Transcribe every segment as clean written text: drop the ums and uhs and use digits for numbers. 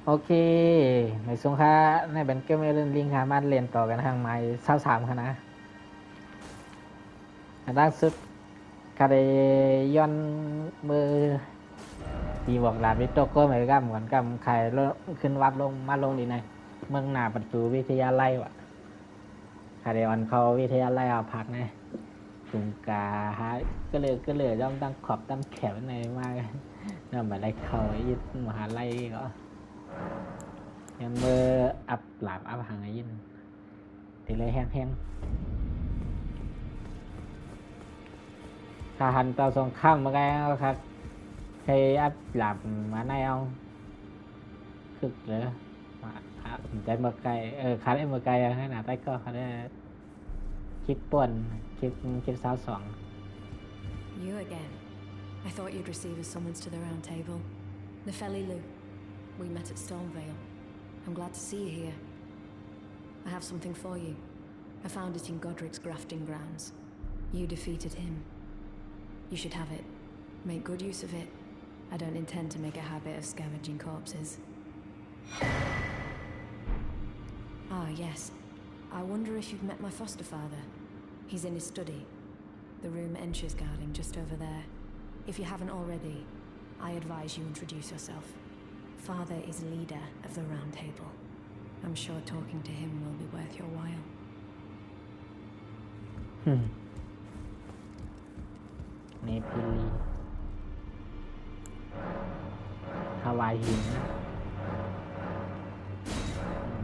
โอเคในสงคราในแบนเกมเอเลนลิงค่ะมาเรียนต่อกันทางไม้23คณะอันล่าสุดคาเดย้อนมือตีบอกลาวิโตโก้เหมือนกันเหมือนกับใครขึ้นวัดลงมาลงดีในเมืองหน้าประตูวิทยาลัยวะคาเดออนเขาวิทยาลัยเอาพักนะตุงกาฮะก็เลยย่อมตั้งขอบตั้งแขวในมากนั่นหมายไรเขายึดมหาลัยก็ยังมืออับหลาบอับหางยินตีเลยแห้งๆถ้าหันเตาสองข้ามมาไงครับใครอับหลาบมาในเอาคึกเหรอมาใจเมื่อไกลขาได้เมื่อไกลขนาดใต้ก็ขาได้คลิปป่วนคลิปสาวสอง You again. I thought you'd receive a summons to the round table. Nefeli Lu. We met at Stormvale. I'm glad to see you here. I have something for you. I found it in Godric's grafting grounds. You defeated him. You should have it. Make good use of it. I don't intend to make a habit of scavenging corpses. Ah, yes. I wonder if you've met my foster father. He's in his study. The room Encher's guarding just over there. If you haven't already, I advise you introduce yourself. Father is leader of the Round Table. I'm sure talking to him will be worth your while. เนพิลีฮาวายหิน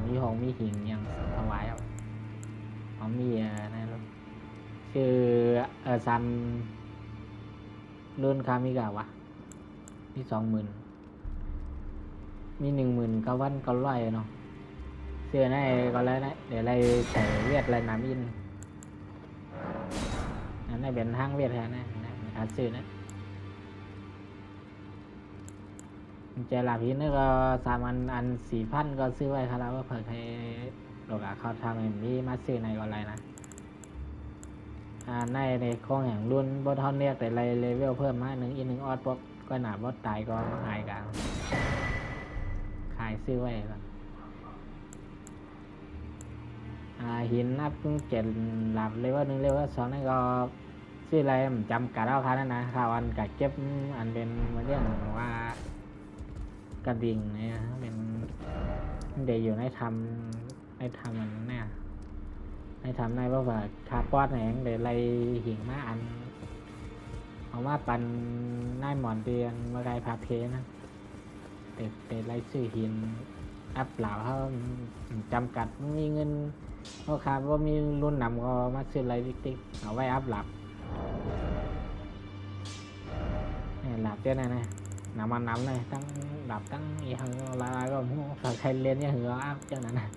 มีของมีหินยังฮาวายเอามีอะไรลูกชื่อซันรุ่นคามิกาวะมี20,000มี19,900เนาะเสื้อนี่ก็แล้วนะเดี๋ยวอะไรใส่เวียดอะไรน้ำอินนั่นเป็นห้างเวียดแท้นะนะครับซื้อนะเจลาพินนี่ก็3,000 4,000ก็ซื้อไว้ครับแล้วว่าเผื่อใครหลอกเขาทำแบบนี้มาซื้อในก็อะไรนะในโครงแห่งรุ่นบอทอนเรียกแต่ไรเลเวลเพิ่มมา1 ออดพวกก็หนาบอสตายก็หายกันขายซื้อไว้ก่อนหินนับ7หลับเลเวล1เลเวล2นั่นก็ซื้ออะไรจำกัดเอาค่ะนั่นนะข่าวอันกัดเก็บอันเป็นมาเรื่องว่ากระดิ่งเนี่ยเป็นเดี๋ยวอยู่ในทำมันเนี่ยในทำในว่าคาปอดแหงเดี๋ยวไรหิงมาอันเอามาปันนายหมอนเตียนมาไกลพาเพนะแต่ไรซื้อหินอัพเหล่าเขาจำกัดมีเงินเพราะครับว่ามีรุ่นนำก็มาซื้อไรติ๊กเอาไว้อัพหลับหลับเจ้านะนำมันนำเลยตั้งหลับตั้งอีหังลาก็ฝากใครเรียนเนี่ยหัวอัพเจ้านั้นนะ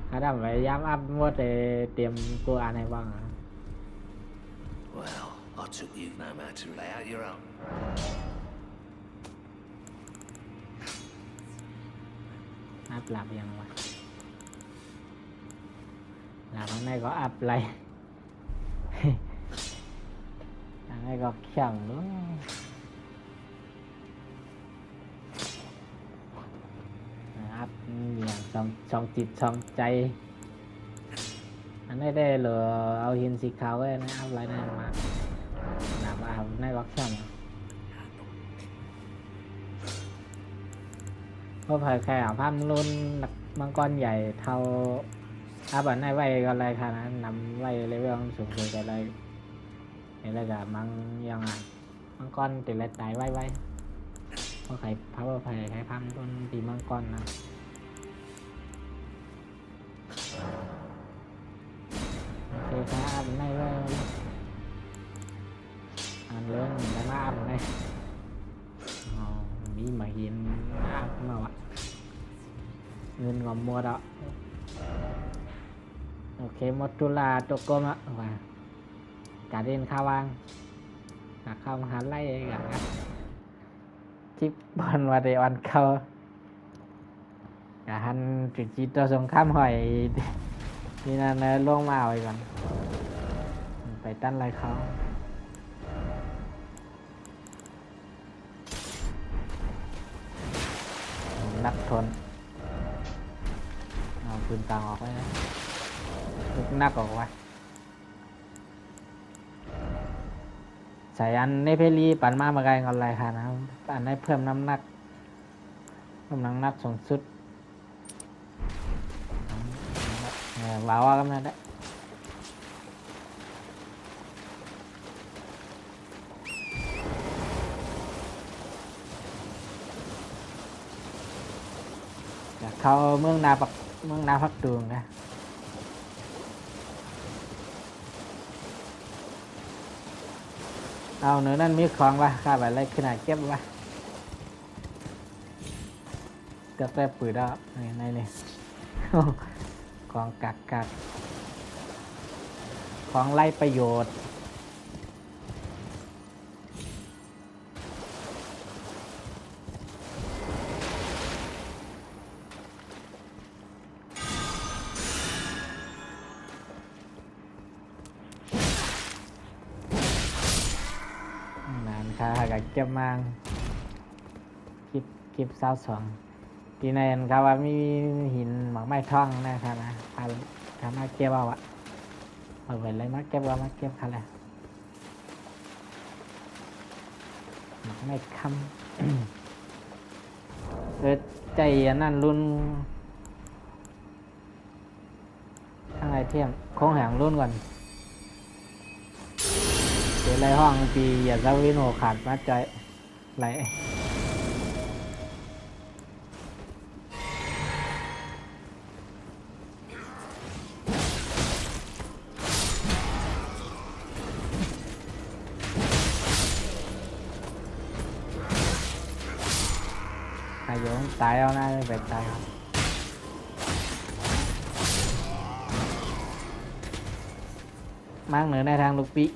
ถ้าทำไปย้ำอัพว่าจะเตรียมกูอ่านให้บ้างWell, I took you've no man to lay out your own. อัพหลับยังวะหลับข้างในก็อัพอะไรข้างในก็เข่งด้วยอัพอย่างสองจิตสองใจอันนี้ได้เหลือเอาหินสีขาวไว้นะอัพอะไรนั่นมาหลับอัพในก็เข่งเพราะเผยแค่ภาพรุ่นมังกรใหญ่เท่าอัพอันในไว้ก็อะไรค่ะนะนำไว้เลเวลสูงสุดแต่อะไรนี่แหละกับมังกรติดอะไรตายไว้เพราะใครพับใครพัมต้นตีมังกรนะโอเคครับในไว้อันเรื่องแล้วมาอัพในมีมาหินอัพมาวะเงินงอมมัวดอกโอเคหมดตุลาตกกลมละว่าการเรียนข้าววางเข้ามหาลัยกันนะทิปบอลว่าเดออนเข้าหันจุดจีตัวสงครามหอยนี่นั่นลงมาเอาไปก่อนไปตั้นอะไรเขา นักทนเอาปืนกลางออกไว้นะลูกนักออกไว้ใส่อันในเพลีปั่นมาไกลกันไรค่ะนะอันให้เพิ่มน้ำหนักสูงสุดว้าวกันนะได้เขาเมืองนาพักตูงนะเอาเนื้อนั่นมีของวะข้าแบบอะไรขนาดเก็บวะเก็บแต่ปืนแล้วนี่ ของกักของไล่ประโยชน์กับเก็บมาคลิป22ที่ในนั้นครับว่ามีหินหมากไม้ท่องนะครับนะทำมาเก็บเอาอะเอาไว้เลยมาเก็บมาเก็บค่ะแหละหมากไม้คำใจอันนั้นรุ่นข้างในเทียมโค้งแหงรุ่นก่อนเดี๋ยวไรห้องปีอย่าซาวิโนขาดมาใจไหลอายุตายเอาหน้าไปตายเอามากเหนือในทางลูกปี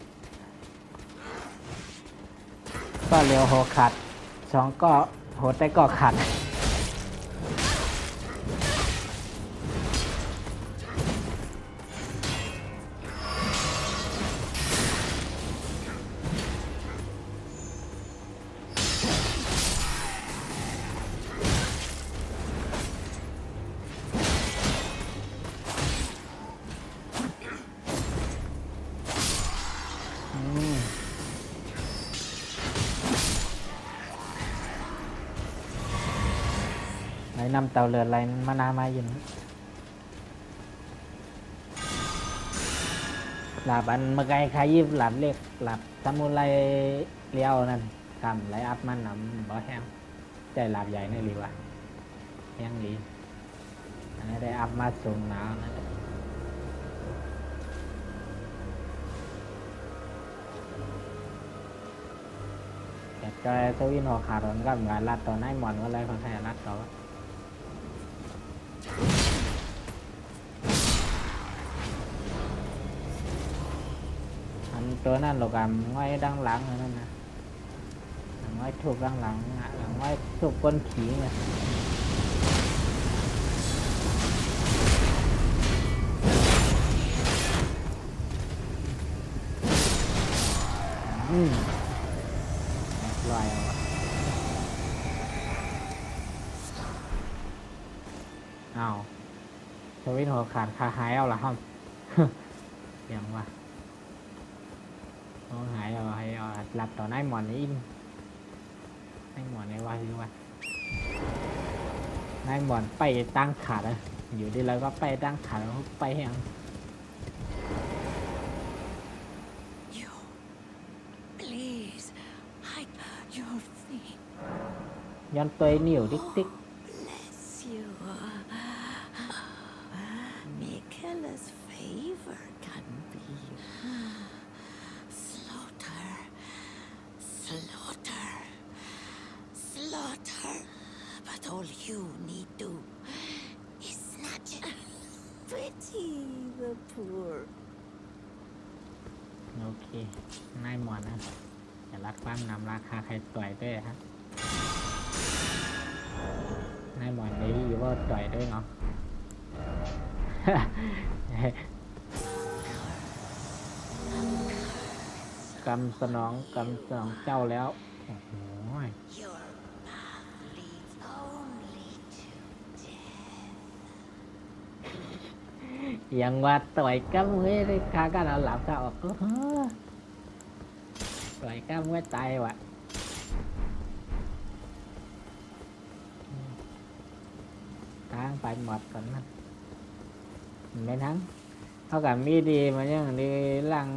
ก็เร็วโหขัด2ก็โหแต่ก็ขัดนำเตาเลือดไรมานามายินหลับอันเมื่อไงใครยิบหลับเล็กหลับสมุนไรเลี้ยวนั่นทำไรอัพมันนำบ่แห้งใจหลับใหญ่นี่หรือวะแห้งดีอันนี้ได้อัพมาสูงหนาวนะแต่จอยสวินออกขาดอนกับงานรัดตอนให้หมอนก็เลยคนไทยรัดต่อตัวนั่นหรอกง่อยดังหลังนั่นนะง่อยถูกดังหลังง่อยถูกก้นขี่ไงลอยเอาสวิตหัวขาดคาหายเอาละห้องอย่างวะหายเอาให้เอาหลับต่อหน้าหมอนนี้ให้หมอนในว่าคือว่านายหมอนไปตั้งขาดเลยอยู่ดีแล้วก็ไปตั้งขาดแล้วไปแห้งย้อนตัวเหนียวติ๊กAll you need to is snatch it. Pity the poor. โอเคนายหมอนนะอย่ารักความนำราคาใครต่อยด้วยครับนายหมอนนี้อยู่ว่าต่อยด้วยเนาะ กำสนองเจ้าแล้วโอ้โห Your path leads only to ยังว่าต่อยกับมือเลยข้าก็เอาหลับข้าออกต่อยกับมือตายว่ะทางไปหมดก่อนนะไม่ทั้งเขากับมีดีมาอย่างดีล่าง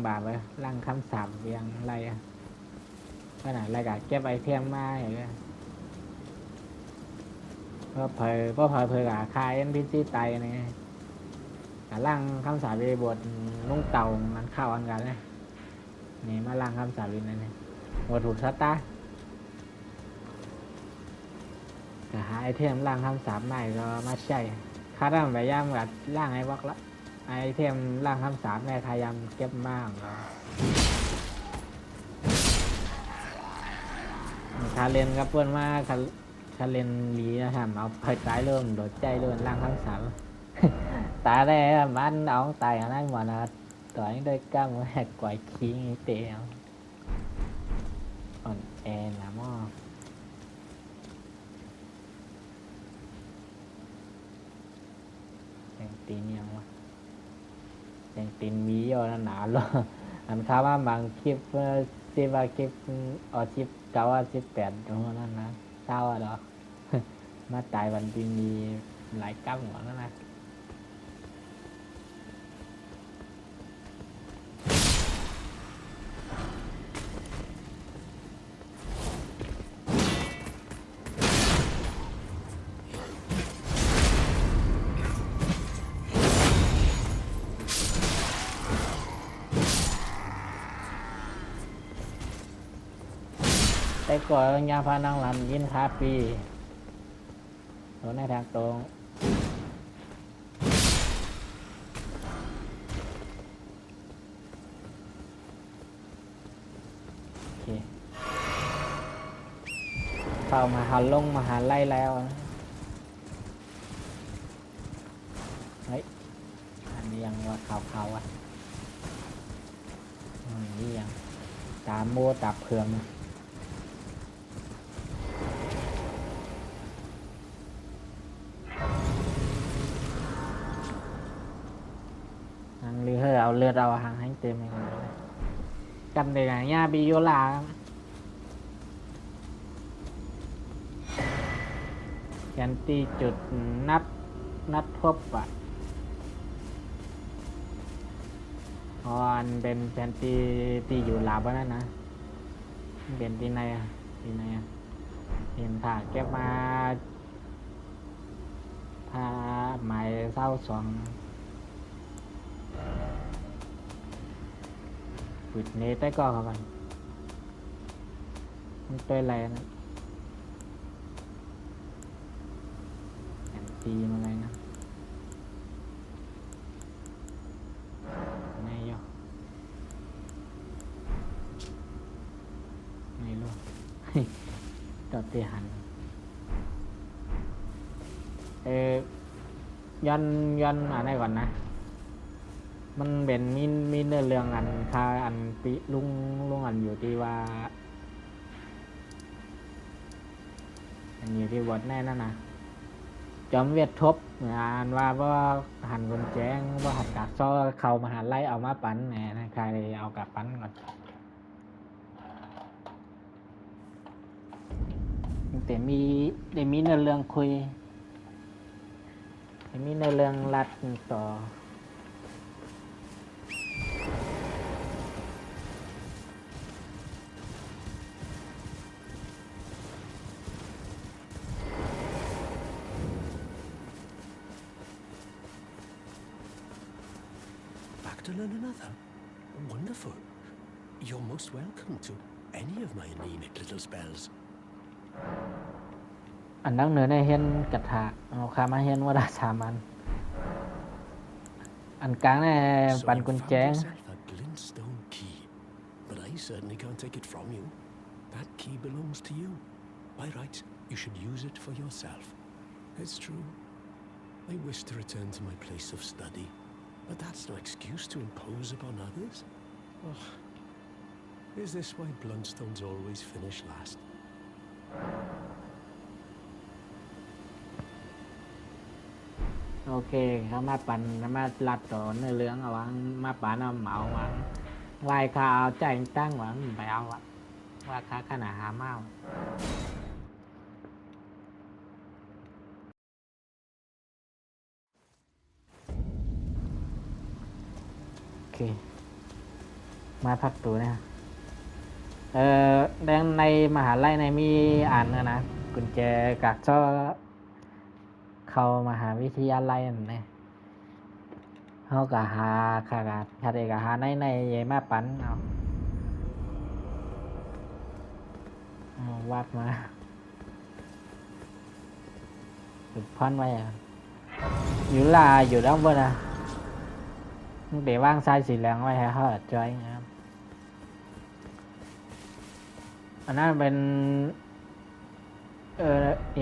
บาปเลยล่างคำสาปเบียงอะไรอ่ะขนาดอะไรกับเก็บไอเทมมาอย่างเงี้ยก็เผยกับคายNPCไตนี่กับล่างคำสาปไปบทนุ่งเต่ามันเข้าอันกันเลยนี่มาล่างคำสาปนี่นี่บทถูกสตาร์ก็หาไอเทมล่างคำสาปใหม่ก็มาใช้ข้าทำไปย่ำกับล่างไอ้บล็อกละไอเทมล่างคำสาปแม่พยายามเก็บมากคาเลนกับเพื่อนมาคาเลนลีนะครับเอาไปตายเริ่มโดดใจเริ่มล่างคำสาปตายได้มันเอาตายอะไรหมดนะต่อยด้วยก้ามแหกก่อยขี้เตะอ่อนแอนะมอแดงตีนยังวะแดงตีนมีอยู่นะหนาเลยอันข้าว่าบางคลิปสิบว่าคลิป19 18ตรงนั้นนะเศร้าอ่ะดอกมาตายวันที่มีหลายก้ามหัวนั่นนะแต่ก่อนยาพานังลำยินคาปีโดนในทางตรงโอเคเข้ามาหาลงมาหาไล่แล้วเฮ้ยอันนี้ยังว่าเขาอ่ะนี่ยังตาโมตับเพื่องหรือเอาเลือดเอาหางให้เต็มเลยกันเด็กอย่างบิโยลาแกนตีจุดนัดพบอ่ะอันเป็นแกนตีอยู่หลับนั่นนะเป็นที่ไหนอ่ะเห็นผ่าเก็บมาผ่าไม้เศร้าสองปิดเนตได้ก็ครับมันเป็นอะไรนะแอนตีมาอะไรนะไม่ยอไม่รู้ ตัดตีหันย้อนอะไรก่อนนะมันเป็นมีเนื้อเรื่องอันคาอันปิลุงอันอยู่ที่ว่าอันอยู่ที่วัดแน่นั่นนะจอมเวททบอ่านว่าหันคนแจ้งว่าหันกากซ้อเข้ามาหาไล่เอามาปั้นแหน่นะใครเอากากปั้นก่อนแต่มีเนื้อเรื่องคุยมีเนื้อเรื่องรัดต่อTo learn another? Wonderful. You're most welcome to any of my anemic little spells. อันนั้นเหนือในเห็นกระถาเอาคามาเห็นว่าราชามันอันกลางในปันกุญแจ a glintstone key, but I certainly can't take it from you. That key belongs to you. By rights, you should use it for yourself. It's true. I wish to return to my place of study. But that's no excuse to impose upon others. Oh, is this why Bluntstones always finish last? โอเคเขามาปั่นมาลัดต่อเนื้อเรื่องเอาวังมาปั่นเอาเหมาวังวายข้าวใจตั้งวังไปเอาอะว่าค่าขนาดหาเมาโอเคมาพักตัวนะแดงในมหาลัยในมีอ่านนะกุญแจกักซ่อเข้ามหาวิทยาลัยนั่นนะเขาก็หาค่ะกชาติก็หาในใหญ่มาปันเอาวาดมาจุดพันไว้อยู่ลาอยู่ด้านบนนะđể vang saiสีเหลืองไว้ให้เขาจอยนะครับอันนั้นเป็น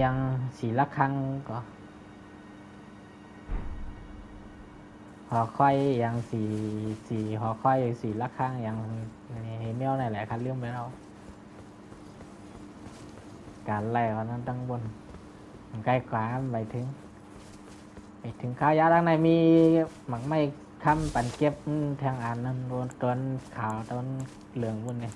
ยังสีละครังก็หอค่อยยังสีหอค่อยสีละครังยังเมียวนี่แหละคัดเรื่องไปเราการไล่ของนั้นตั้งบนใกล้กว่าไปถึงข้าวยาด้านในมีหมักไม่คำปั่นเก็บแทงอ่านนั้นโดนต้นขาวต้นเหลืองบุญเนี่ย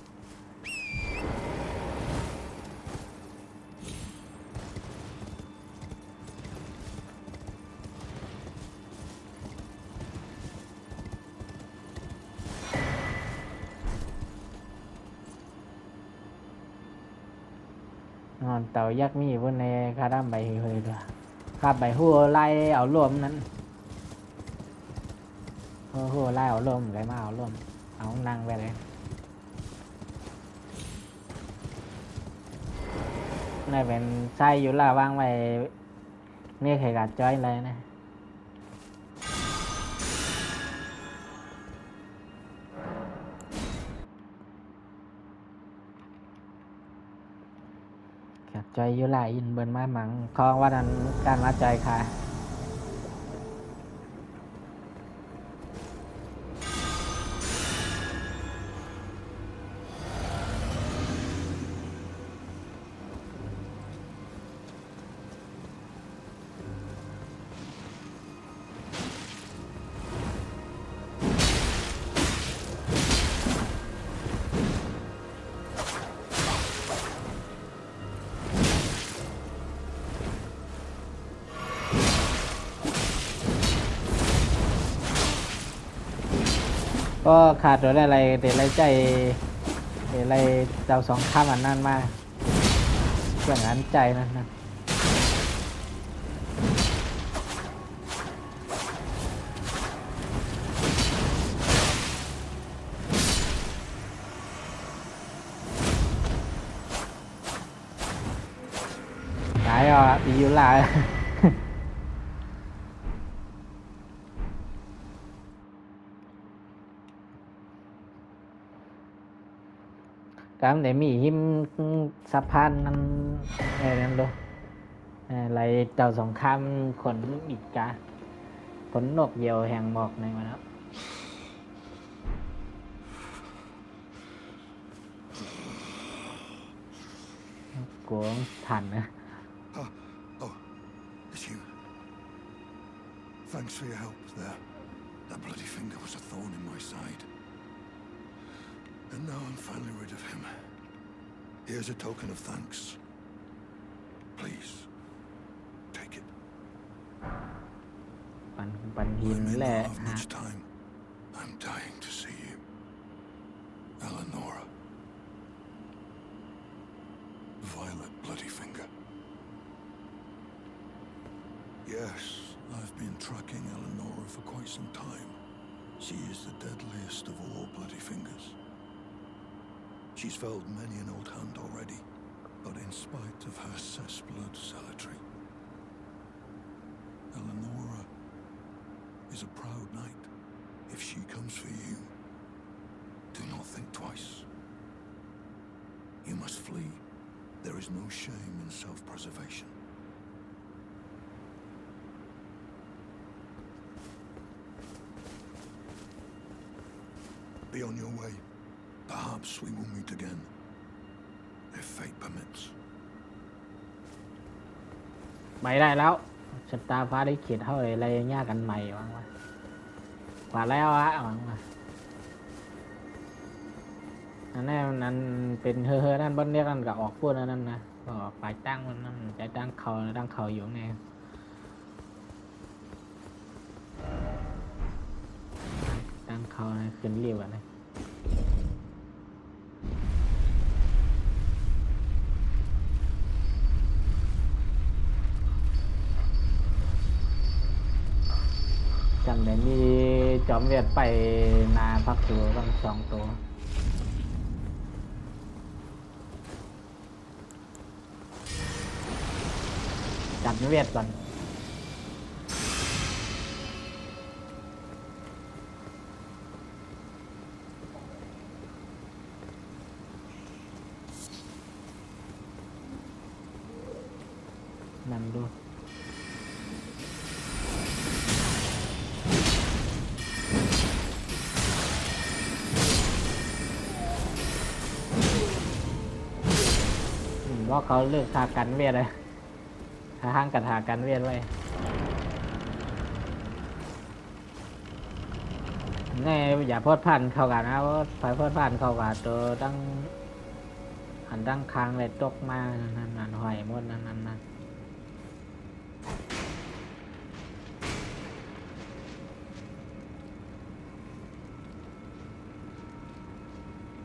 นอนเต่ายักษ์มีบนในคาด้ามใบเฮยด้วยคาใบหัวไล่เอารวมนั้นหัวไล่เอารวมไรมาเอารวมเอานั่งไปเลยนี่เป็นไส้อยู่ล่าวางไว้เนี่ยใครกัดจ้อยเลยนะกัดจ้อยอยู่ล่าอินเบิร์นมาหมังคลองว่านั้นการมาใจค่ะก็ขาดโดยอะไรเดี๋ยวไรใจเดี๋ยวไรเจ้าสองข้ามอันนั้นมาอย่างนั้นใจนะตายอ่ะตีอยู่ลาการเดี๋ยวมีหิมสะพานนั้นอะไรนั่นดูอะไรเจ้าสองข้ามขนอีกกาขนนกเหยี่ยวแห่งหมอกในมันครับกลัวทันนะ Oh, it's you. Thanks for your help there. That bloody finger was a thorn in my side. And now I'm finally rid of him. Here's a token of thanks. Please, take it. ปันหิน I may แหละ not have much time. I'm dying to see you. Eleonora. Violet bloody finger. Yes, I've been tracking Eleonora for quite some time. She is the deadliest of all bloody fingers. She's felled many an old hand already, but in spite of her cessblood zealotry, Eleonora is a proud knight. If she comes for you, do not think twice. You must flee. There is no shame in self-preservation. Be on your way. Perhaps we will meet again, if fate permits. ไปได้แล้ว โอเค ชะตาฟ้าได้เขียนเท่าอะไรยากกันใหม่หวังว่ากว่าแล้วอะหวังว่าอันนั้นนั่นเป็นเฮ้อนั่นบ้านเรียกนั่นก็ออกพูดนั่นนะก็ออกไปตั้งมันนั่นใจตั้งเขาอยู่ไงตั้งเขาขึ้นเรียบอะไรจำได้มีจอมเวียดไปนาพักตัวบาง2 ตัวจับเวียดก่อนนั่นดูว่าเขาเลือกทากันเวียดเลยห้างกับทากันเวียดไว้แน่อย่าพดพันเข้ากันนะเพราะไฟพดพันเข้ากันตัวตั้งหันตั้งค้างเลยตกมานั่นหอยหมดนั่น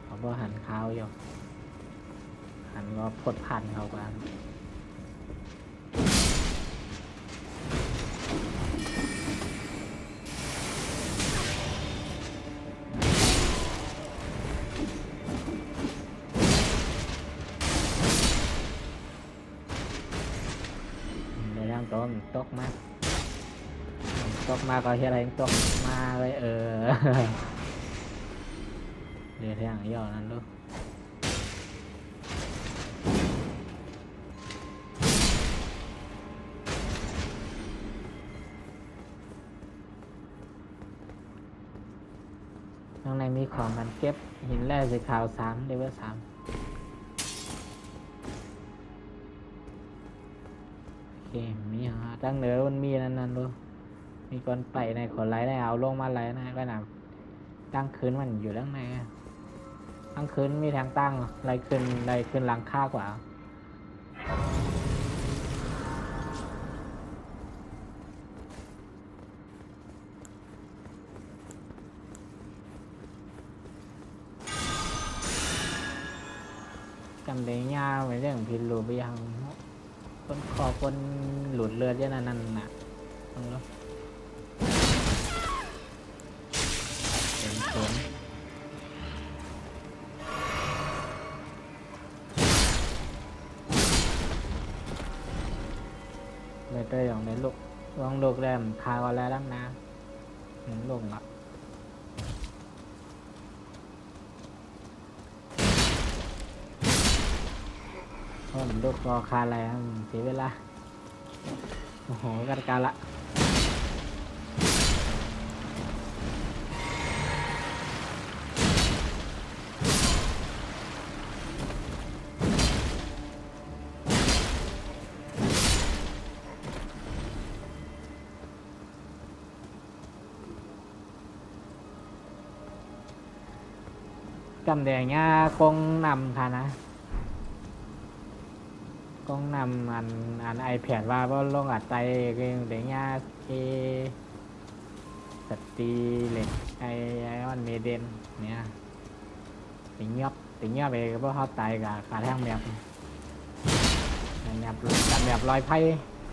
เขาบอกหันข้าวอยู่หันก็พดพันเข้ากันในร่างต้นตกมาก็เฮ็ดอะไรตกมาเลยเดี๋ยวทางย่อนั่นลูกข้างในมีของมันเก็บหินแร่สีขาว3เลเวล3โอเคมีตั้งเหนือมันมีนั่นดูมีคนไปในขนไหลได้เอาลงมาไหลนะก็หนาตั้งคืนมันอยู่ด้านในตั้งคืนมีทางตั้งไหลขึ้นหลังค่ากว่าจำได้ยาวไปเรื่องพิรูไปยังคนคอคนหลุดเลือดเยอะนั่นน่ะเป็นผลเลยตัวอย่างในลูกวางลูกแรมคาอะไรตั้งนะหนึ่งลูกอ่ะลูกรอคาอะไรเสียเวลาโอ้โหกันละกำแดงง่ากงนำค่ะนะกล้องนำอันไอแพดว่าลงอัดไตเรื่องเดียร์สตีเหล็กไอออนเมเดนเนี่ยติงเงียบไปเพราะเขาตายกับขาแท่งแบบลอยไพ่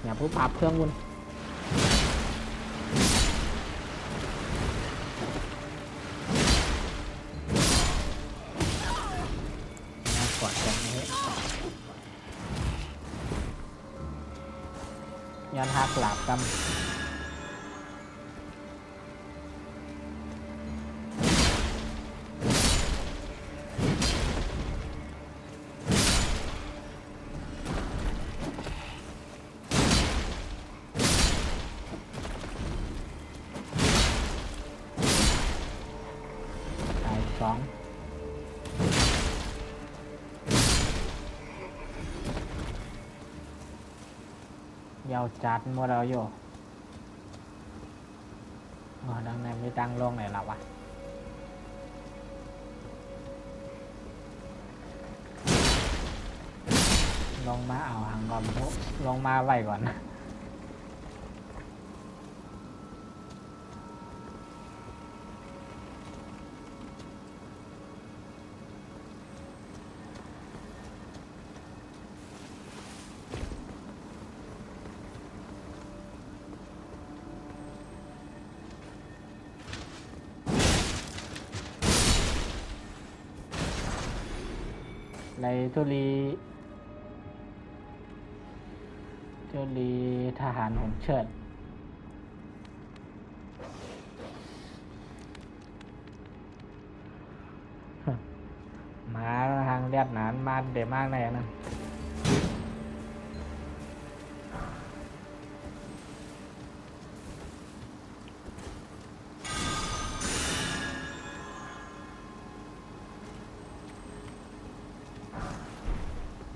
แบบผู้ปราบเครื่องวุ่นกดกันนี้ยันหักหลาบกำตาย2ย ยาวจัดหมดแล้วอยู่อ๋อดังนั้นไม่ตั้งลงไหนหรอวะลงมาเอาหางก่อนลงมาไว้ก่อนนะในทุลีทหารหุ่นเชิดมาทางเลียดหนานมาเดมากเลยนะ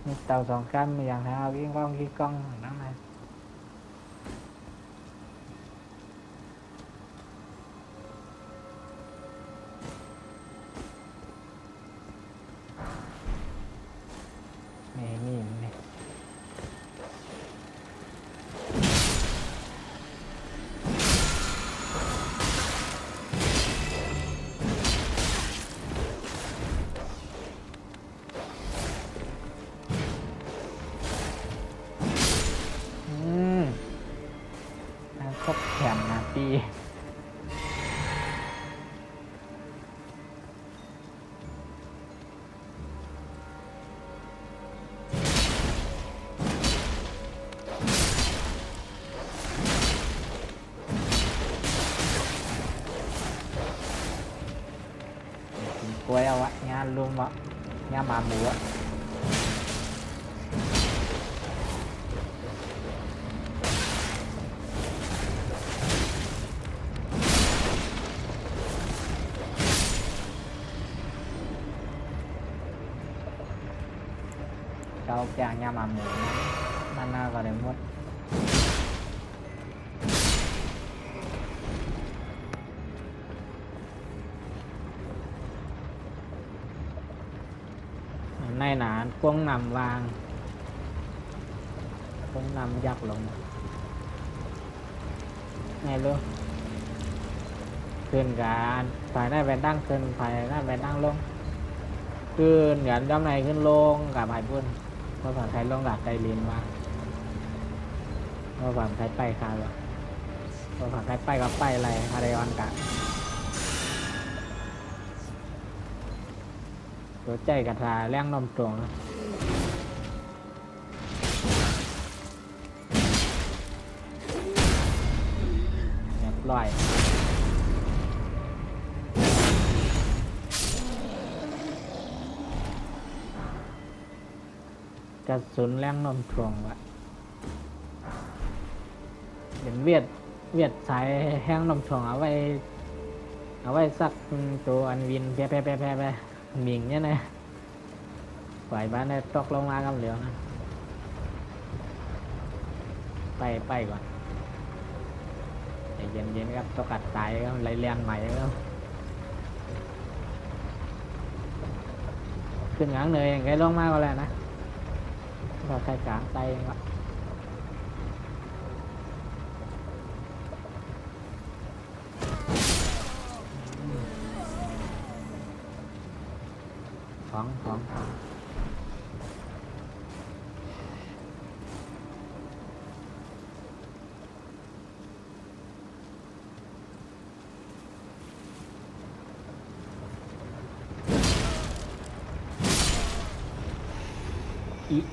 มีเต่า2 cănมีอย่างไรเอากิ้งก้องนั่นไงนี่ครบแถมนะปีกล้วยเอาวะงานลุงวะงานหมาหมูอะเราอย่างงานหมาหมูมันน่าก็ได้หมดในหนานกวงนำวางกวงนำยักลงไงลูกขึ้นการฝ่ายได้แบนตั้งขึ้นฝ่ายได้แบนตั้งลงขึ้นเหมือนด้านในขึ้นลงกับหายบุญเพราะฝั่งไทยลงหลักใจลินมาเพราะฝั่งไทยไปคาร์วะเพราะฝั่งไทยไปกับไปอะไรคาเรออนกะตัวใจกระทาแรงนมตรงนะเรียบร้อยกระสุนแรงนมตรงวะเป็นเวียดสายแห้งนมตรงเอาไว้สักตัวอันวินแพ้มิงเนี่ยนะฝ่ายบ้านได้ตกลงมากับเหลียวนะไปก่อนเย็นครับตกกัดตายครับไรเลียนใหม่ครับขึ้นงางเนยอย่างไรลงมาก็แล้วนะก็ใครกลางไตวะของ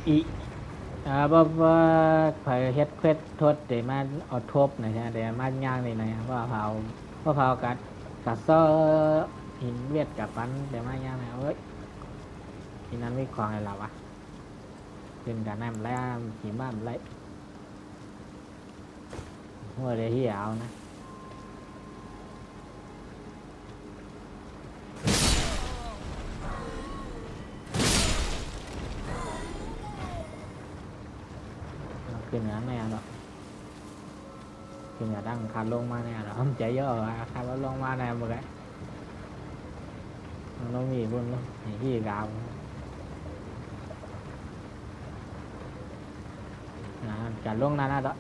อีว่าเผยเฮ็ดเควสทดเดี๋ยวมาเอาทบหน่อยใช่เดี๋ยวมาย่างนี่หน่อยว่าเผากัดซ้อหินเวียดกับฟันเดี๋ยวมาย่างหน่อยเอ้ยที่นั้นไม่คลองอะไรหรอวะเป็นการน้ำแล้วหิมะมันไหลหัวเดี๋ยวที่เอานะขึ้นงานไม่เอาหรอก คืออย่าดังขาดลงมาเนี่ยเราใจเยอะขาดลงมาเนี่ยหมดเลยnó nghỉ luôn luôn nghỉ gì gạo cả luôn na đó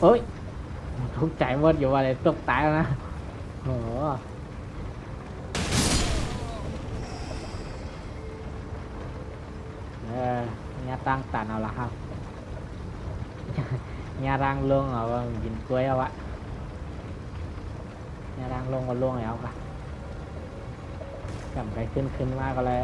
ôi thuốc chạy mất vô vào đây tục tải rồi nè nhà tăng tàn nào là không nhà đang luôn ở nhìn quê không ạ nhà đang luôn còn luôn này không ạ cầm cáiขึ้นมาก็เลย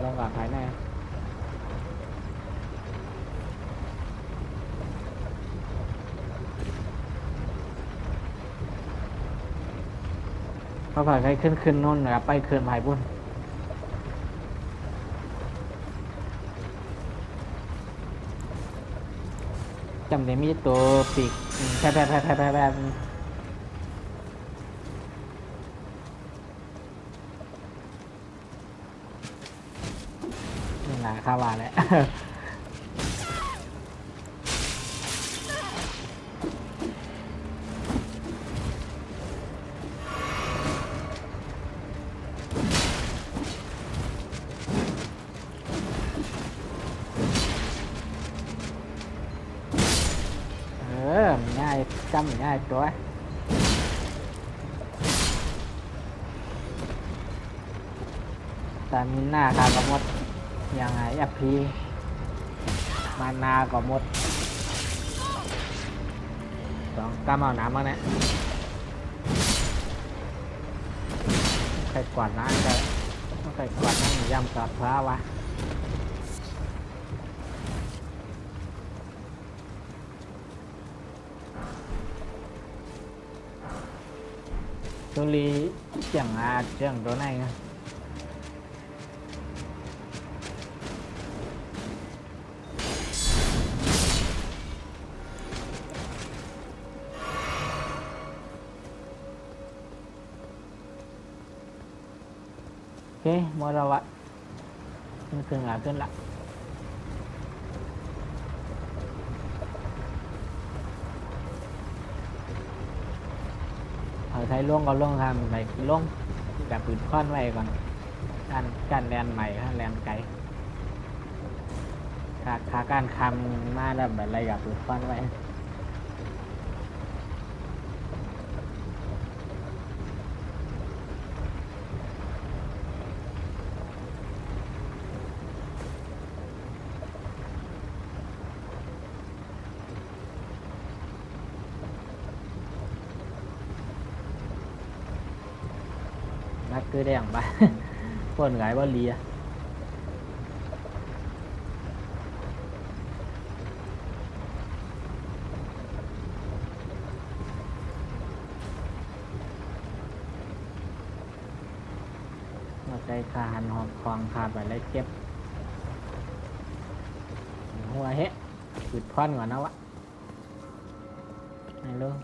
ลงกับภายในพอผ่านใครขึ้นนู่นนะครับไปขึ้นภายบุญจำได้มีตัวปีกแพร่นี่แหละข้าววาแหละง่ายจำง่ายตัวแต่มีหน้าขาก็หมดยังไงอพีมานาก็หมดต้องกำเอาน้ำมาเนี่ยใครกวาดน้ำก็ใครกวาดน้ำย่ำกับพระวะตัวลีchẳng chỗ này nha ok mua đâu ạขึ้นละở thấy luôn có luôn làm này luôn gặpปืนค้อนไว้ก่อนการแลนใหม่แลนไกลขาการคำมาแล้วแบบอะไรกับปืนค้อนไว้นักคือได้อย่างบ้าคนไงว่าเลียเราใจขาหันหอบคลองขาดไปแล้วเจ็บหัวเฮะปิดพ่อนก่อนนะวะไหนลูก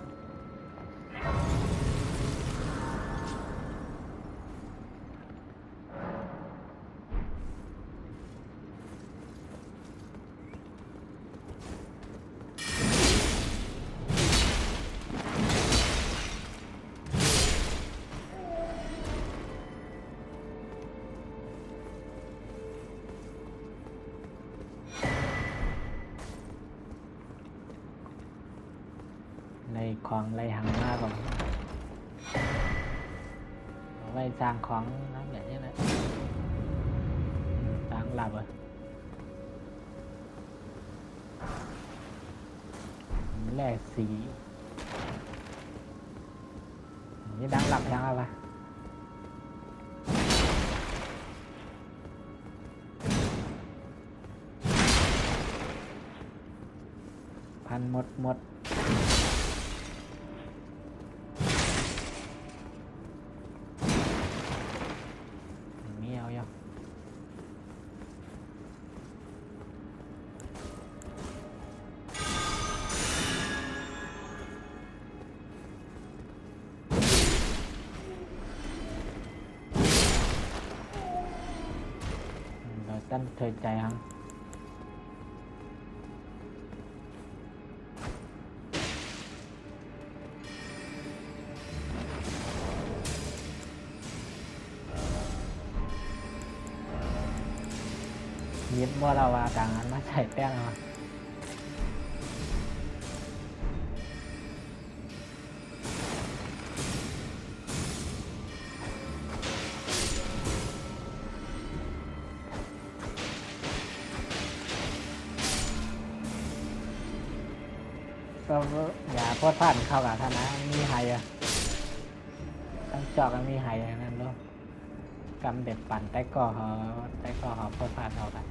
ของไรหังมาก่อนไว้สร้างของน้ำอย่างนี้นะสร้างหลับแร่สีนี่ดังหลับยังอะไรพันหมด กันเถิดใจฮังยิบว่าเราว่ากลางนั้นมาใส่แป้งเอาก็อย่าโพดพลาดเข้ากับท่านนะมีไฮอะต้องจอกกันมีไฮอย่างนั้นด้วยกำเด็ดปั่นแต่ก็หอโพดพลาดเข้ากัน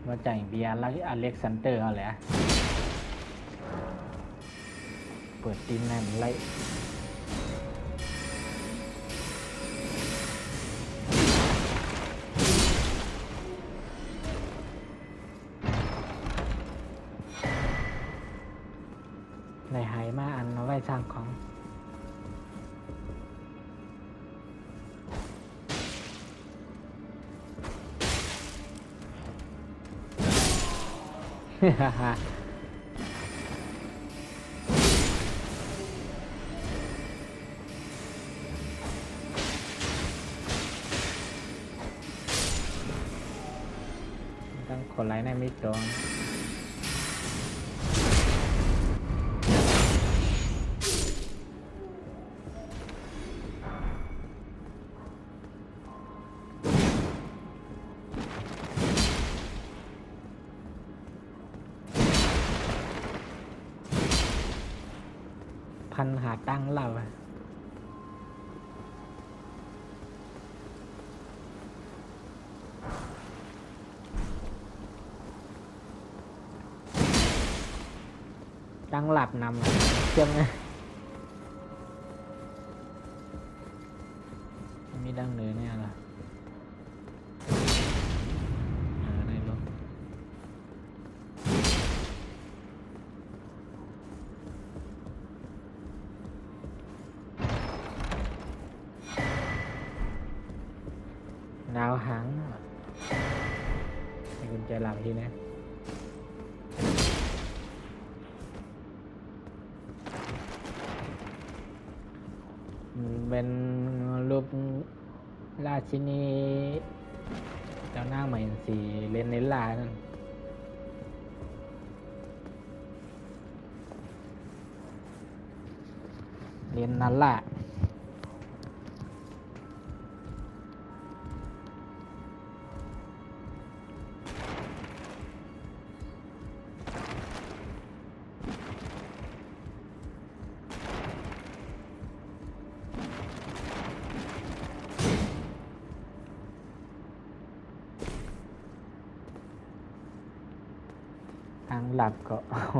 มาจ่ายเบียร์แล้วอเล็กซานเดอร์เขาแหละเปิดตีนนั่นไล่ในหายมาอันเอาไว้สร้างของ ต้องคนไร้ในมิตรตัวพันหาตั้งเราอะตั้งหลับนำเชื่อมนะมีดังเหนือเนี่ยเหรอในรถดาวหางให้กุญแจหลับทีนะเป็นรูปราชินีเจ้าหน้าใหม่สีเลนเนลล่านั่นเลนนัลล่าทางหลับก็โอ้โห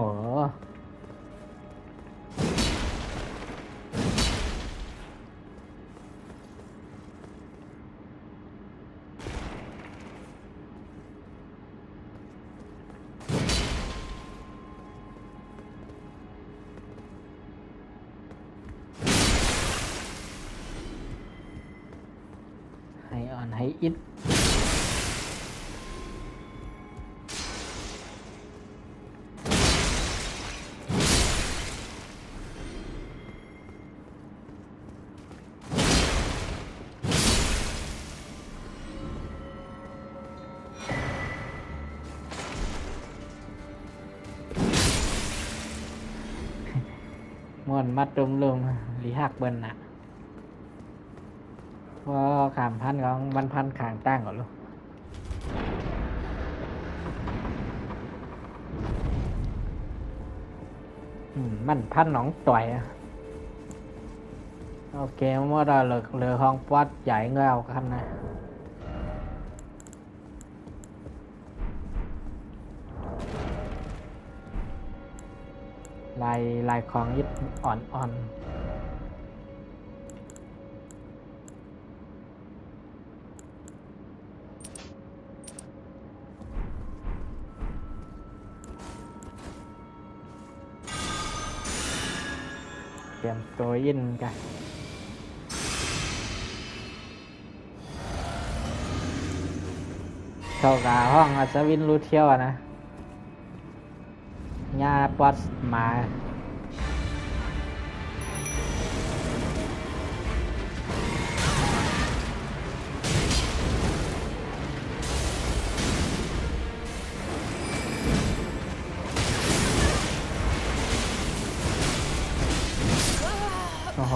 ให้อ่อนให้อิดม่วนมัดรุมลุมหลีหักเบิ้ลน่ะเพราะขามพันของมันพันขางตั้งก่อนลูกมันพันหนองต่อยอะโอเคเมื่อเราเหลือห้องปอดใหญ่เงากันนะลายของยึดอ่อน ยมตัวยินกันเข้ากับห้องอัศวินรู้เที่ยวนะญาปอสมาโอ้โห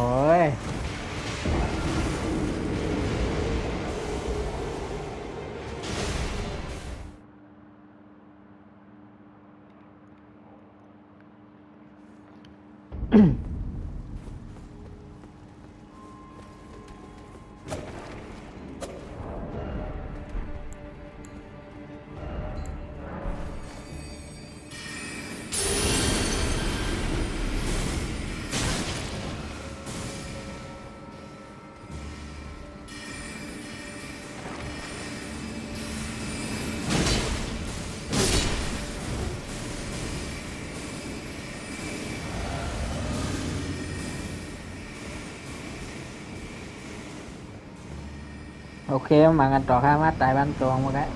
โอเคมากันต่อครับมาตายบ้านตวงหมดแล้ว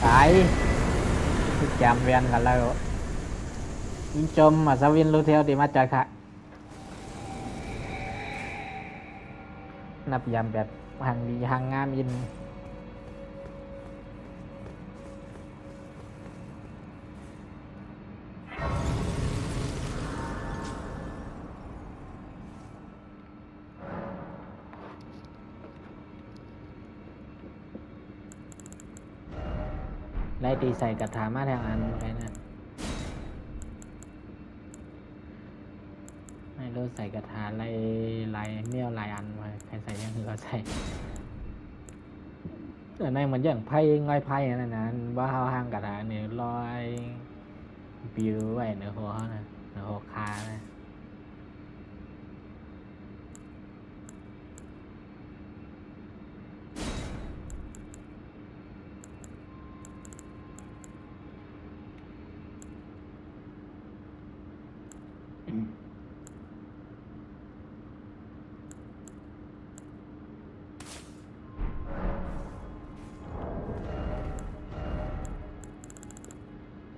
ตายจำเวียนกันแล้วยิงจมอัศวินรู้เที่ยวดีมาจากค่ะนับยามแบบห่างดีห่างงามยินไล่ตีใส่กระถามาแทงอันอะไรนะไม่รู้ใส่กระถาไล่เมี่ยวลายอันมาใครใส่ยังคือเขาใส่แต่ในมันอย่างไพ่ง่อยไพ่นั่นนะว่าเขาห้างกระถาเนี่ยลอยบิวไว้เนื้อหัวเขานะเนื้อหัวคานะ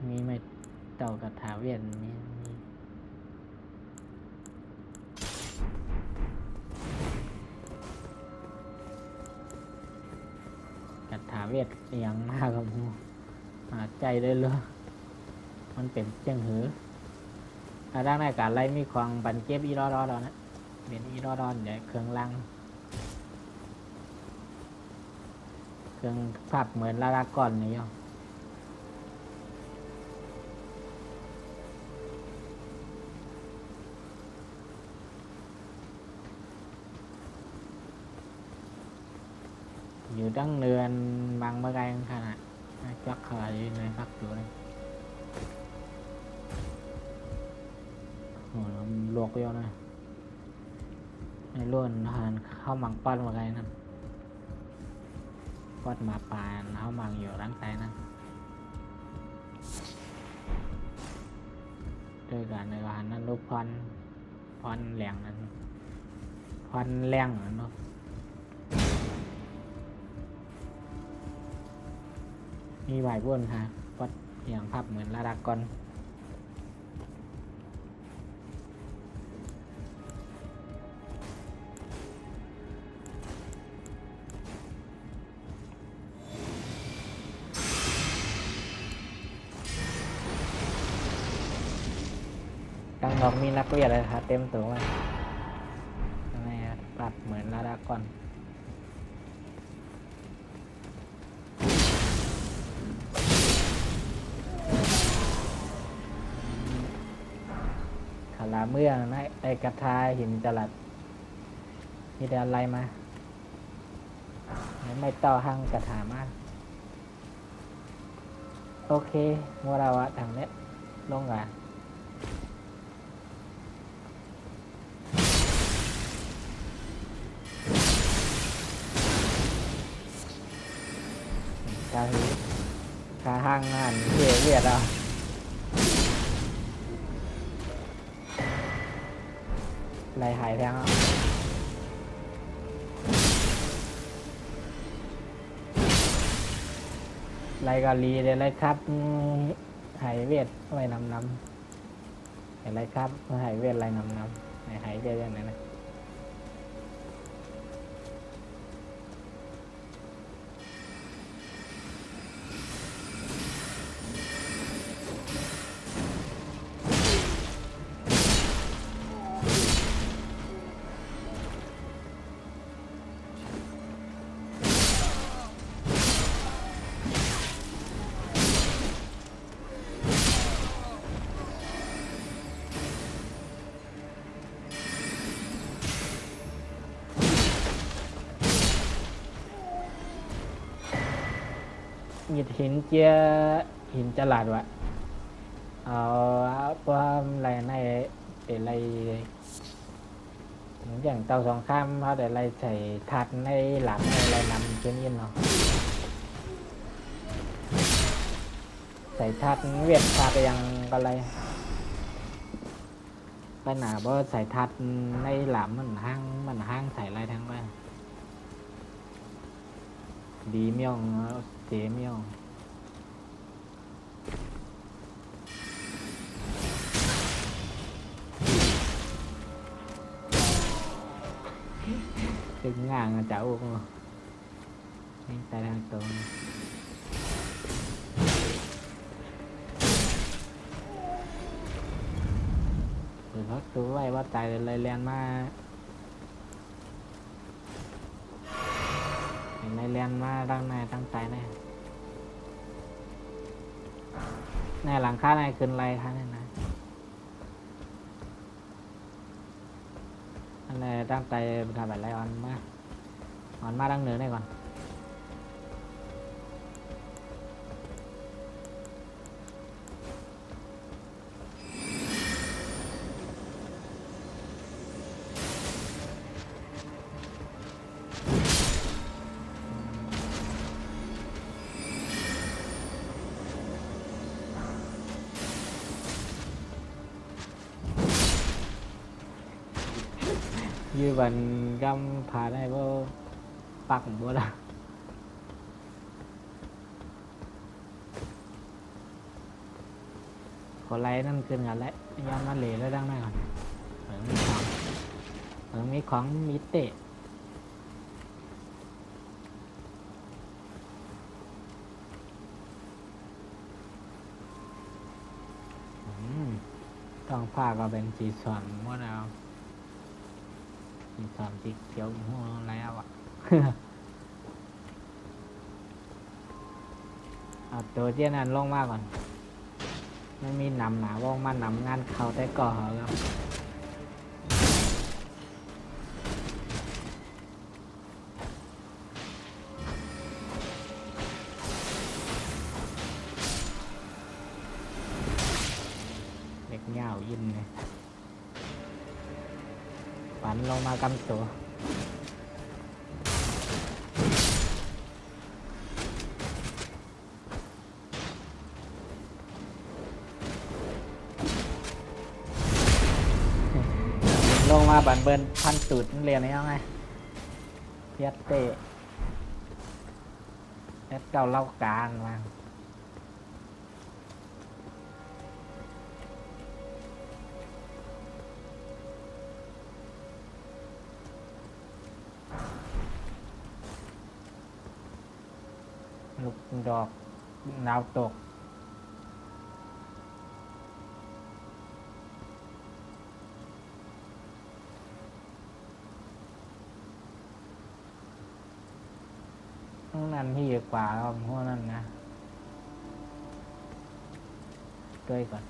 มีไม่เต่ากระถาเวียนมีกระถาเวียดเสียงมากครับผมใจได้เลยมันเป็นเจียงหือด้านในการไล่มีความบันเก็บอีรอดนะเป็นอีรอดเดี๋ยวเครื่องลังเครื่องภาพเหมือนลาก่อนนี่ย่ออยู่ดั้งเนือนบางเมื่อไงขนาดจักขาอยู่ในพักอยู่เลยโอ้ลวกเยอะนะในล้วนทานข้าวมังปั้นเมื่อไงนั่นปอดมาปานข้าวมังอยู่ร่างกายนั่นด้วยกันในวันนั้นลูกพรแหลงนั้นพรแรงเนาะมีไหวบ้วนค่ะวัดอย่างภาพเหมือนลาดากอนตั้งดอกมีนักเรียนเลยค่ะเต็มตัวทำไมปรับเหมือนลาดากอน ลาเมืองนะไอกระทาหินจลัดมีแต่อะไรมาไม่ต่อหังกระถามาโอเคงัวเราอะทางเนี้ยลงอ่ะกาหือกาห้างงานเวียดเอาไรหายแพงอ่ะไรกาลีเดี๋ยวไรครับหายเวียดไว้นำเห็นไรครับหายเวียดไรนำหายเวียดยังไงนะหยิดหินเจียหินจลาดวะเอาพวกอะไรในอะไรอย่างเตาสองข้ามเขาแต่อะไรใส่ทัดในหลังอะไรนำเช่นยินเนาะใส่ทัดเวียดทัดไปยังอะไรไปหนาบ่ใส่ทัดในหลามมันห้างใส่อะไรทั้งไปดีเมี่ยงเสียเมี่ยงถึงงานเจ้าอุ้งนี่ใส่ทางตรงหรือพักตัวไว้ว่าตายเลยเรียนมาในเรียนมาตั้งในตั้งใจในหลังค่าในขึ้นไรคะเนี่ยนะอะไรตั้งใจทำแบบไรออนมาดังเหนือได้ก่อนnhư vậy găm phá này vôปักบ่ล่ะขอไลน์นั่นขึ้นกันแล้วย้อนมาเหล่แล้วดังนั้นก่อนมีของมิเตะต้องผ้าก็เป็นสีสันว่าเราสีสันสีเขียวหัวแล้วอ่ะ เอาตัวเจ้านั้นลงมาก่อนไม่มีนำหนาว่องมานำงานเขาแต่ก่อแล้วเด็กเงายินเลยฝันลงมากำตัวลงมาบันเบินพันตูดเรียนอะไรยังไงเพียเตะเอสเก้าเล่ากลางมาลูกดอกดาวตกนั่นที่เยอะกว่าครับพวกนั้นนะด้วยก่อน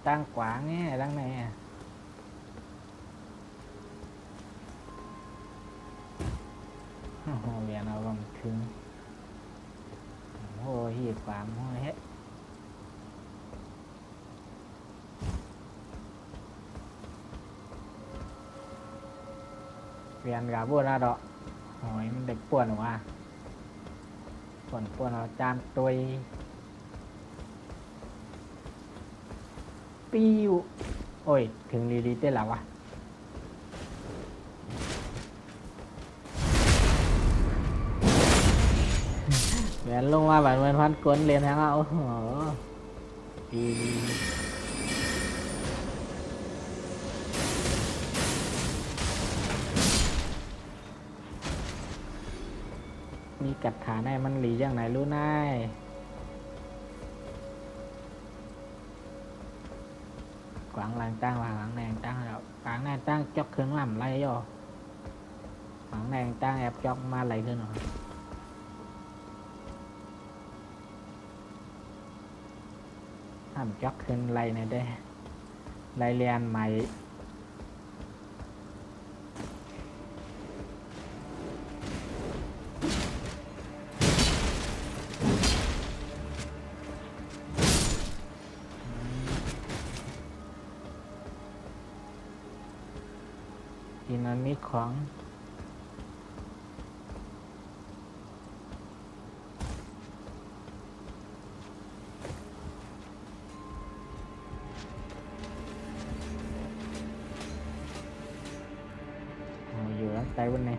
ตั้งกวางเนี่ยตั้งไหนอ่ะโอ้โหเวียนเอาลงถึงโอ้ยหีบกวางโอ้ยเฮ้เวียนกับบัวละดอกโอ้ยมันเด็กป่วนว่ะป่วนเอาจานตุยปิ้วโอ้ยถึงลีลีเต้นแล้ววะแหวนลงมาแบบเหมือนพันกลเรียนทั้งเอาโอ้โหดีมีกัดขาในมันหลีอย่างไหนรู้นายกวางลางตั้งvà quảng nàngตั้งแล้วquảng nàngตั้งจอกขึ้นlàmไรvô quảng nàngตั้งแอบจอกมาไหลขึ้นหรอทำจอกขึ้นไหลในได้ไหลเรียนใหม่ดินามิกของอยู่ด้านใต้บนนี้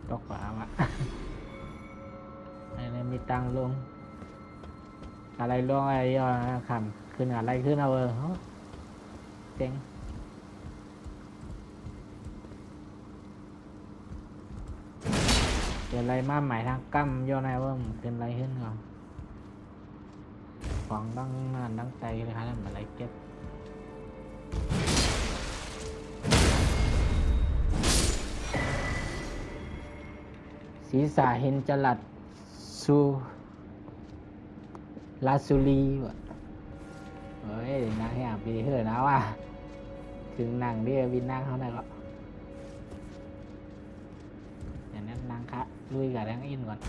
ตกขวาวะ อันนี้มีตังลงอะไรลงอะไรย่อคำขึ้นอะไรขึ้นเอาเจ๋งเดี๋ยวอะไรมาใหม่ทางกั้มย่อในว่าขึ้นอะไรขึ้นก่อนของดังนานดังใจเลยครับอะไรเก็บศีรษะเห็นจลัดซูลาซูลีวะเฮ้ยนางแห่งปีเฮ้ยนะว่าถึงนางเรียบินนางเขาได้ก็อย่างนั้นนางคะลุยกับนางอินก่อน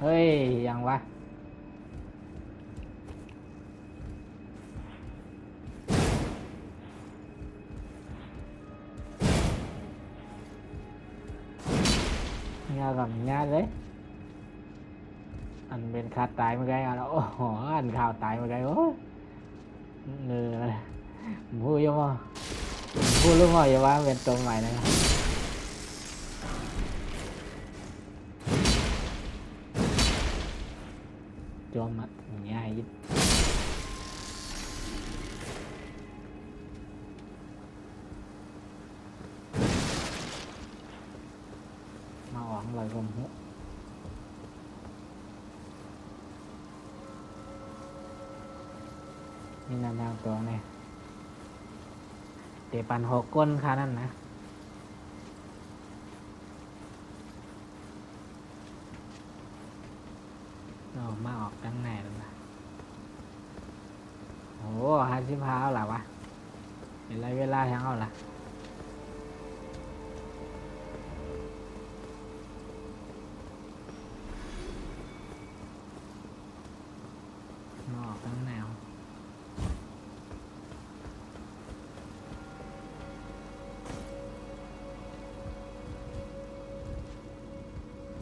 เฮ้ยยังวะงากับงาเลยอันเป็นขาดตายมาไงอ่ะโอ้โหอันข่าวตายมาไงโอ้เนื้อพูดยังไงพูดรู้มั้ยว่าเป็นตัวใหม่นะจอมอ่ะง่ายยิ่งมาหวังเลยผมนี่นานๆตัวเนี่ยเตะปันหกก้นค่ะนั่นนะมาออกตั้งไหนแล้วนะโอ้50 พาวหรอวะเป็นไรเวลาทั้งเอาล่ะมาออกตั้งแนว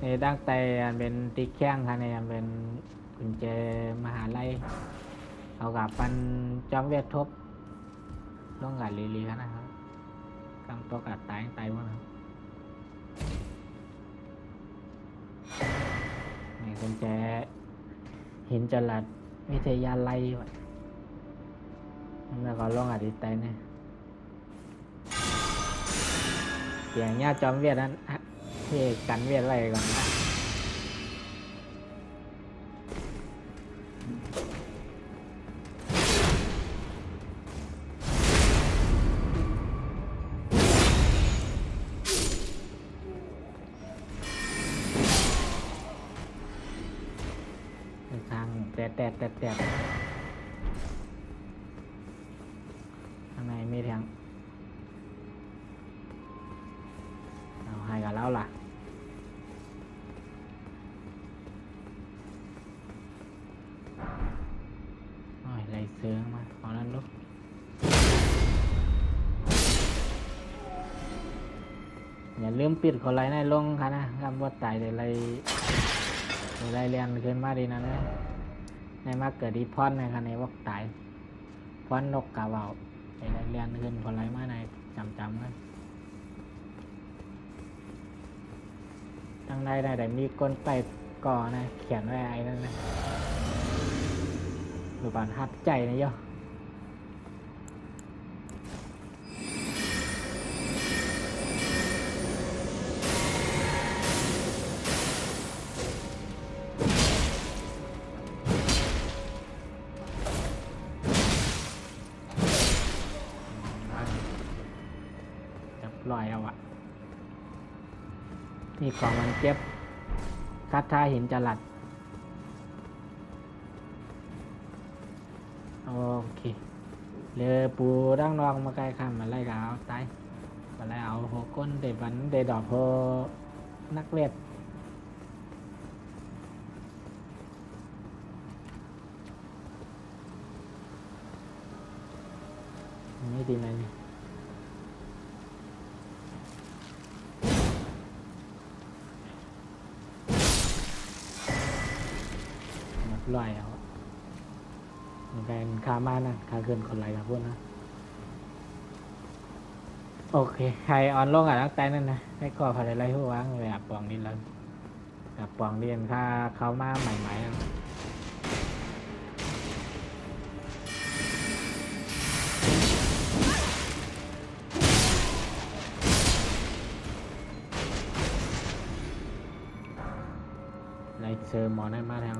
นี่ตั้งแต่เป็นติ๊กแข้งค่ะเนี่ยเป็นกุญแจมหาลัยเอากับปันจอมเวททบลงกับลีๆกันนะครับกำตัวกัดตายหมดนะนี่กุญแจหินจลัด วิทยาลัยวะแล้วก็ลงอดีตแต่เนี่ยเสียงญาติจอมเวียดนั้นที่กันเวียดไว้ก่อนทางแต่ข้างในมีทางเอาให้กันแล้วล่ะโอ้ยไรเสือมาขอนั้นลูกอย่าลืมปิดคนไรในลงค่ะนะคำว่าตายเลยไรเรียนขึ้นมาดีนะเนี่ยในมาเกิดดีพอนในคันในวอกตายพอนนกกาเบาในเรียนขึ้นคนไรมาในจำกันตั้งได้แต่มีก้นไปก่อนะเขียนไว้ไอ้นั่นนะหรือบานหัดใจนะย่อจับลอยเอาอะนี่ของมันเก็บคัดท่าหินจรัดโอเคเรือปูดั้งนองมาใกล้ข้ามมาไล่กเอาตายมาไล่เอาหัวก้นเด็ดบันเด็ดดอกโพนักเลียดนี่ดีไหมนี่ลอยเอามันเป็นคามานะคาเกินคนไรครับพวกนะโอเคใครออนลงกับนักแต่นั่นนะให้ก่อภายในไรหัววางเลยปองนี่เลยกับปองเรียนค่าเขามาใหม่ๆไรเซอร์หมอได้มาแล้ว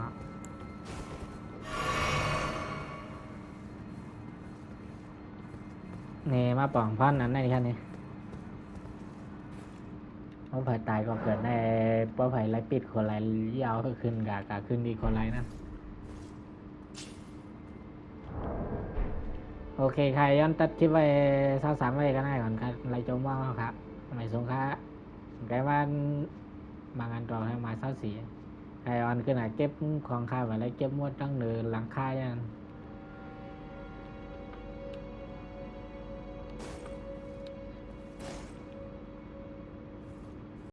นี่มาป่องพันนั้นในแค่นี้เพราะไผ่ตายก็เกิดในเพราะไผ่ไรปิดคนไรยาวขึ้นกะขึ้นดีคนไรนั่นโอเคใครย้อนตัดคลิปไว้23ไว้ก็ได้ก่อนครับไรจมว่างครับไม่สงค่าไกว่าบางอันต่อให้มา24ใครออนขึ้นเก็บของค่าไว้แล้วเก็บมวดตั้งเนือหลังค่าอย่าง